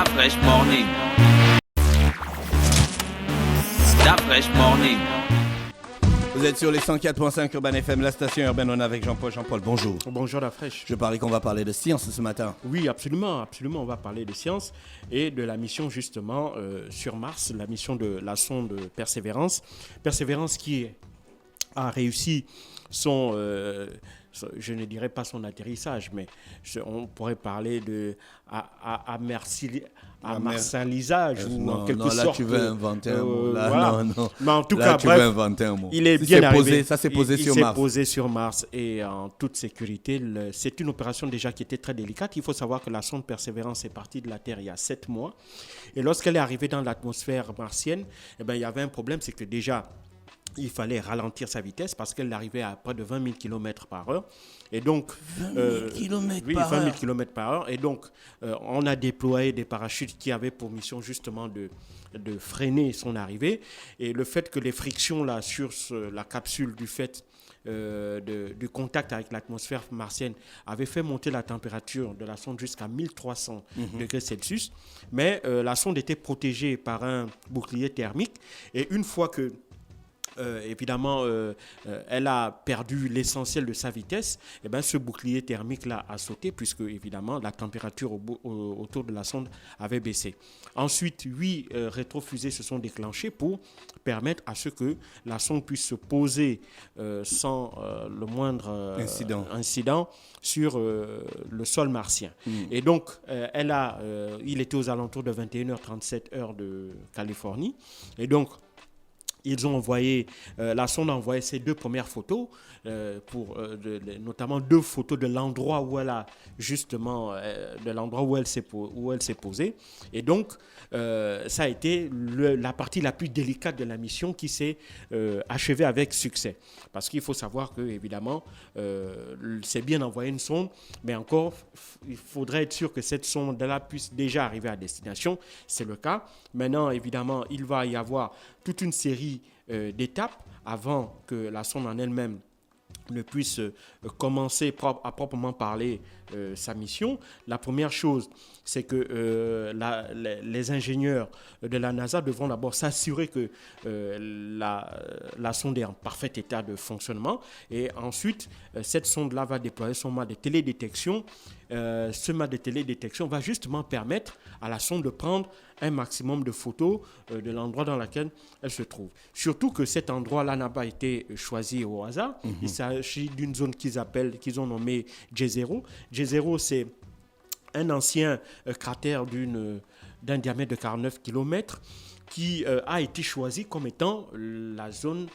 Fresh Morning. Fresh Morning. Vous êtes sur les 104.5 Urban FM, la station urbaine. On est avec Jean-Paul. Jean-Paul, bonjour. Bonjour la fraîche. Je parie qu'on va parler de science ce matin. Oui, absolument, absolument. On va parler de science et de la mission justement sur Mars, la mission de la sonde Persévérance. Persévérance qui a réussi son, je ne dirais pas son atterrissage, mais on pourrait parler de marsalisage ou en quelque sorte. Là, tu veux inventer un mot. Là, voilà. non. Mais en tout là, cas, tu bref, veux inventer un mot. il est bien arrivé. Ça s'est posé sur Mars. Il Mars. s'est posé sur Mars et en toute sécurité. C'est une opération déjà qui était très délicate. Il faut savoir que la sonde Persévérance est partie de la Terre il y a 7 mois. Et lorsqu'elle est arrivée dans l'atmosphère martienne, eh ben, il y avait un problème, c'est que déjà, il fallait ralentir sa vitesse parce qu'elle arrivait à près de 20 000 km par heure. Et donc, 20 000 km oui, par 20 000 heure. km par heure. Et donc, on a déployé des parachutes qui avaient pour mission justement de freiner son arrivée. Et le fait que les frictions là, sur la capsule du fait du contact avec l'atmosphère martienne avait fait monter la température de la sonde jusqu'à 1300 degrés Celsius. Mais la sonde était protégée par un bouclier thermique. Et une fois que évidemment, elle a perdu l'essentiel de sa vitesse, et ben, ce bouclier thermique-là a sauté puisque, évidemment, la température autour de la sonde avait baissé. Ensuite, 8 rétrofusées se sont déclenchées pour permettre à ce que la sonde puisse se poser sans le moindre incident sur le sol martien. Et donc, il était aux alentours de 21h37 heure de Californie. Et donc, ils ont envoyé, la sonde a envoyé ses 2 premières photos, notamment 2 photos de l'endroit où elle a justement, de l'endroit où elle s'est posée. Et donc, ça a été la partie la plus délicate de la mission qui s'est achevée avec succès. Parce qu'il faut savoir que, évidemment, c'est bien d'envoyer une sonde, mais encore, il faudrait être sûr que cette sonde-là puisse déjà arriver à destination. C'est le cas. Maintenant, évidemment, il va y avoir toute une série d'étapes avant que la sonde en elle-même ne puisse commencer à proprement parler sa mission. La première chose, c'est que les ingénieurs de la NASA devront d'abord s'assurer que la sonde est en parfait état de fonctionnement. Et ensuite, cette sonde-là va déployer son mât de télédétection. Ce mât de télédétection va justement permettre à la sonde de prendre un maximum de photos de l'endroit dans lequel elle se trouve. Surtout que cet endroit-là n'a pas été choisi au hasard. Il s'agit d'une zone qu'ils ont nommée J0. J0, c'est un ancien cratère d'un diamètre de 49 km qui a été choisi comme étant la zone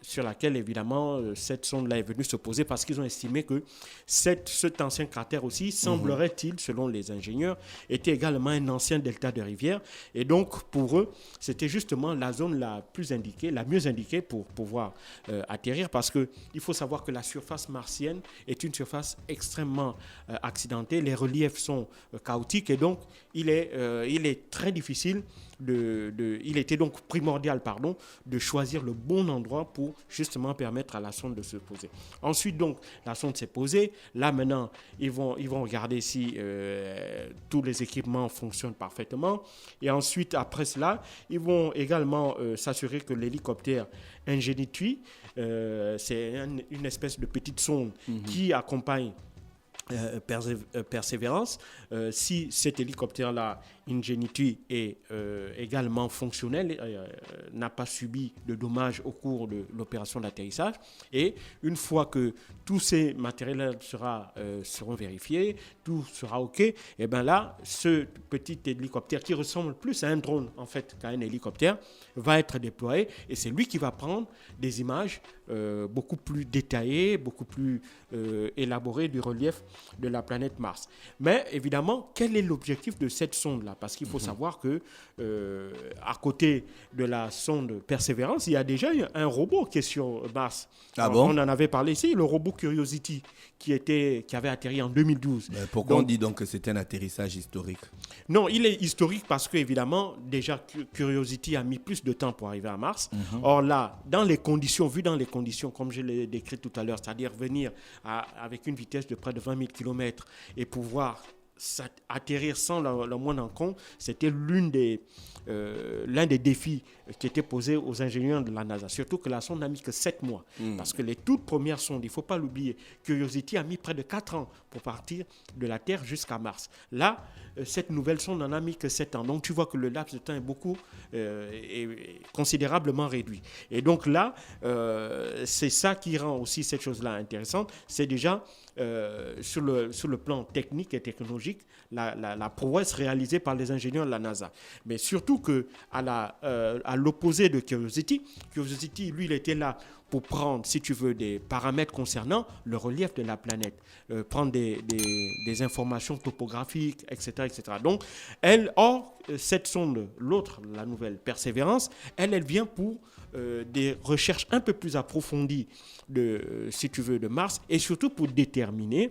sur laquelle, évidemment, cette sonde-là est venue se poser parce qu'ils ont estimé que cet ancien cratère aussi, semblerait-il, selon les ingénieurs, était également un ancien delta de rivière. Et donc, pour eux, c'était justement la zone la mieux indiquée pour pouvoir atterrir parce qu'il faut savoir que la surface martienne est une surface extrêmement accidentée. Les reliefs sont chaotiques et donc, il est très difficile il était donc primordial de choisir le bon endroit pour justement permettre à la sonde de se poser. Ensuite, donc, la sonde s'est posée. Là, maintenant, ils vont regarder si tous les équipements fonctionnent parfaitement. Et ensuite, après cela, ils vont également s'assurer que l'hélicoptère Ingenuity, c'est une espèce de petite sonde qui accompagne Persévérance. Si cet hélicoptère-là, Ingenuity, est également fonctionnel, n'a pas subi de dommages au cours de l'opération d'atterrissage. Et une fois que tous ces matériels seront vérifiés, tout sera OK, et bien là, ce petit hélicoptère qui ressemble plus à un drone en fait qu'à un hélicoptère va être déployé et c'est lui qui va prendre des images beaucoup plus détaillées, beaucoup plus élaborées du relief de la planète Mars. Mais évidemment, quel est l'objectif de cette sonde-là? Parce qu'il faut savoir que à côté de la sonde Persévérance, il y a déjà un robot qui est sur Mars. Ah bon? On en avait parlé ici, le robot Curiosity qui avait atterri en 2012. Mais pourquoi on dit donc que c'est un atterrissage historique? Non, il est historique parce que évidemment, déjà Curiosity a mis plus de temps pour arriver à Mars. Or là, vu dans les conditions, comme je l'ai décrit tout à l'heure, c'est-à-dire venir avec une vitesse de près de 20 000 km et pouvoir atterrir sans le moindre encombre, c'était l'un des défis qui était posé aux ingénieurs de la NASA. Surtout que la sonde n'a mis que 7 mois. Parce que les toutes premières sondes, il ne faut pas l'oublier, Curiosity a mis près de 4 ans pour partir de la Terre jusqu'à Mars. Là, cette nouvelle sonde n'en a mis que 7 ans. Donc tu vois que le laps de temps est considérablement réduit. Et donc là, c'est ça qui rend aussi cette chose-là intéressante. C'est déjà sur le plan technique et technologique, la prouesse réalisée par les ingénieurs de la NASA. Mais surtout qu'à l'opposé de Curiosity, lui, il était là pour prendre, si tu veux, des paramètres concernant le relief de la planète, prendre des informations topographiques, etc., etc. Donc, cette sonde, l'autre, la nouvelle Persévérance, elle vient pour des recherches un peu plus approfondies si tu veux, de Mars, et surtout pour déterminer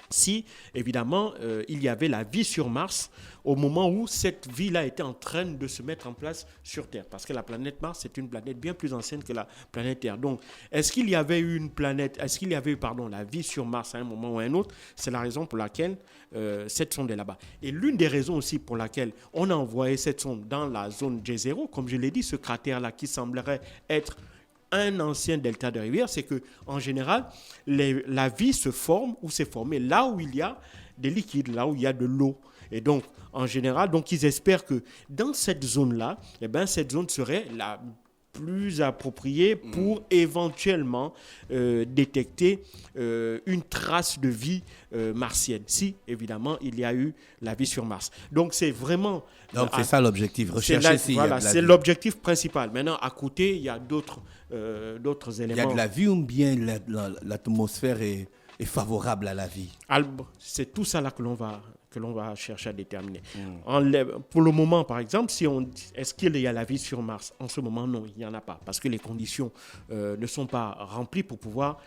si, évidemment, il y avait la vie sur Mars au moment où cette vie-là était en train de se mettre en place sur Terre. Parce que la planète Mars, c'est une planète bien plus ancienne que la planète Terre. Donc, est-ce qu'il y avait la vie sur Mars à un moment ou à un autre? C'est la raison pour laquelle cette sonde est là-bas. Et l'une des raisons aussi pour laquelle on a envoyé cette sonde dans la zone J0, comme je l'ai dit, ce cratère-là qui semblerait être un ancien delta de rivière, c'est que en général, la vie se forme ou s'est formée là où il y a des liquides, là où il y a de l'eau. Et donc, en général, ils espèrent que dans cette zone-là, cette zone serait la plus appropriée pour éventuellement détecter une trace de vie martienne, si évidemment il y a eu la vie sur Mars. Donc c'est vraiment... Donc c'est ça l'objectif, rechercher c'est l'objectif principal. Maintenant, à côté, il y a d'autres éléments. Il y a de la vie ou bien l'atmosphère est favorable à la vie? C'est tout ça là que l'on va chercher à déterminer. Pour le moment, par exemple, est-ce qu'il y a la vie sur Mars? En ce moment, non, il n'y en a pas, parce que les conditions ne sont pas remplies pour pouvoir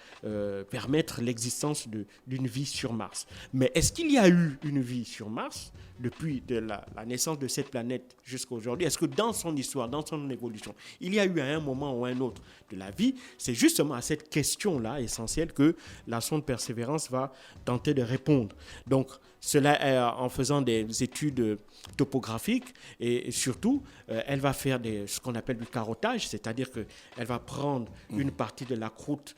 permettre l'existence d'une vie sur Mars. Mais est-ce qu'il y a eu une vie sur Mars depuis la naissance de cette planète jusqu'à aujourd'hui? Est-ce que dans son histoire, dans son évolution, il y a eu à un moment ou à un autre de la vie? C'est justement à cette question-là essentielle que la sonde Persévérance va tenter de répondre. Donc, cela est en faisant des études topographiques et surtout, elle va faire ce qu'on appelle du carottage, c'est-à-dire qu'elle va prendre une partie de la croûte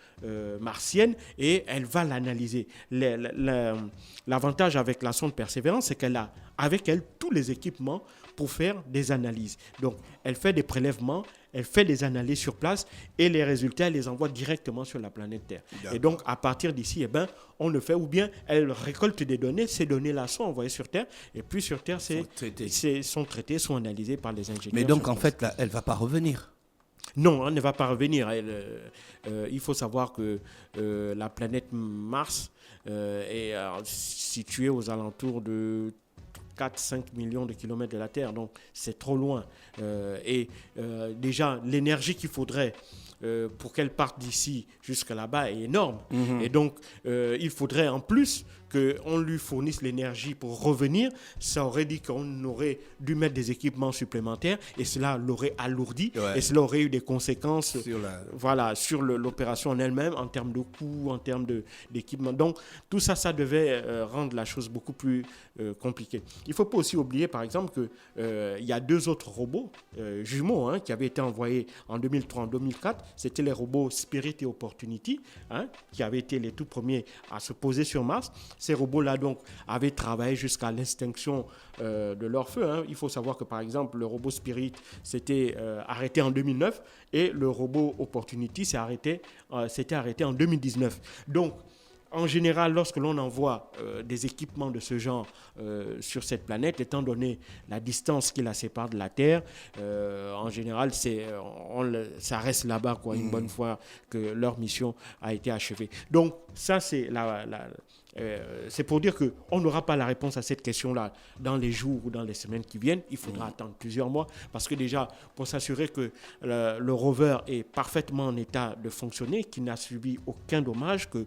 martienne et elle va l'analyser. L'avantage avec la sonde Persévérance, c'est qu'elle a avec elle tous les équipements pour faire des analyses. Donc, elle fait des prélèvements, elle fait des analyses sur place et les résultats, elle les envoie directement sur la planète Terre. D'accord. Et donc, à partir d'ici, on le fait, ou bien elle récolte des données, ces données-là sont envoyées sur Terre, et puis sur Terre, sont traitées, sont analysées par les ingénieurs. Mais donc, en fait, là, elle ne va pas revenir? Non, elle ne va pas revenir. Il faut savoir que la planète Mars est située aux alentours de 4-5 millions de kilomètres de la Terre, donc c'est trop loin. Déjà, l'énergie qu'il faudrait pour qu'elle parte d'ici jusqu'à là-bas est énorme. Et donc, il faudrait en plus qu'on lui fournisse l'énergie pour revenir. Ça aurait dit qu'on aurait dû mettre des équipements supplémentaires et cela l'aurait alourdi et cela aurait eu des conséquences sur l'opération en elle-même, en termes de coûts, en termes d'équipement. Donc, tout ça, ça devait rendre la chose beaucoup plus compliquée. Il ne faut pas aussi oublier, par exemple, qu'il y a 2 autres robots jumeaux qui avaient été envoyés en 2003, en 2004. C'était les robots Spirit et Opportunity, qui avaient été les tout premiers à se poser sur Mars. Ces robots-là, donc, avaient travaillé jusqu'à l'extinction de leur feu. Il faut savoir que, par exemple, le robot Spirit s'était arrêté en 2009 et le robot Opportunity s'était arrêté en 2019. Donc, en général, lorsque l'on envoie des équipements de ce genre sur cette planète, étant donné la distance qui la sépare de la Terre, en général, ça reste là-bas une bonne fois que leur mission a été achevée. Donc, ça, c'est c'est pour dire qu'on n'aura pas la réponse à cette question-là dans les jours ou dans les semaines qui viennent. Il faudra attendre plusieurs mois parce que déjà, pour s'assurer que le rover est parfaitement en état de fonctionner, qu'il n'a subi aucun dommage, que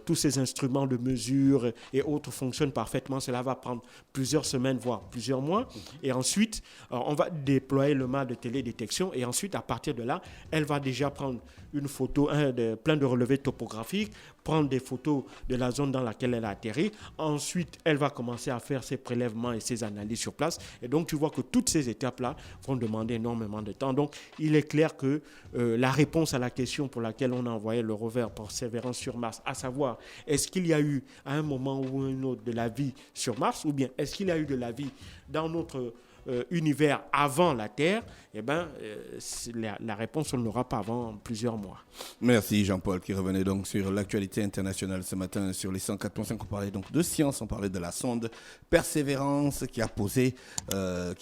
tous ces instruments de mesure et autres fonctionnent parfaitement, cela va prendre plusieurs semaines, voire plusieurs mois. Et ensuite, on va déployer le mât de télédétection et ensuite, à partir de là, elle va déjà prendre une photo, plein de relevés topographiques prendre des photos de la zone dans laquelle elle a atterri. Ensuite, elle va commencer à faire ses prélèvements et ses analyses sur place. Et donc, tu vois que toutes ces étapes-là vont demander énormément de temps. Donc, il est clair que la réponse à la question pour laquelle on a envoyé le rover Perseverance sur Mars, à savoir, est-ce qu'il y a eu à un moment ou un autre de la vie sur Mars, ou bien est-ce qu'il y a eu de la vie dans notre univers avant la Terre, eh ben, la réponse, on ne l'aura pas avant plusieurs mois. Merci Jean-Paul qui revenait donc sur l'actualité internationale ce matin sur les 104.5. On parlait donc de science, on parlait de la sonde Persévérance qui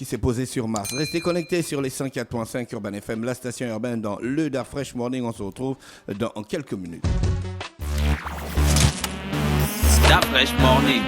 s'est posée sur Mars. Restez connectés sur les 104.5 Urban FM, la station urbaine dans le Da Fresh Morning. On se retrouve dans quelques minutes. Da Fresh Morning.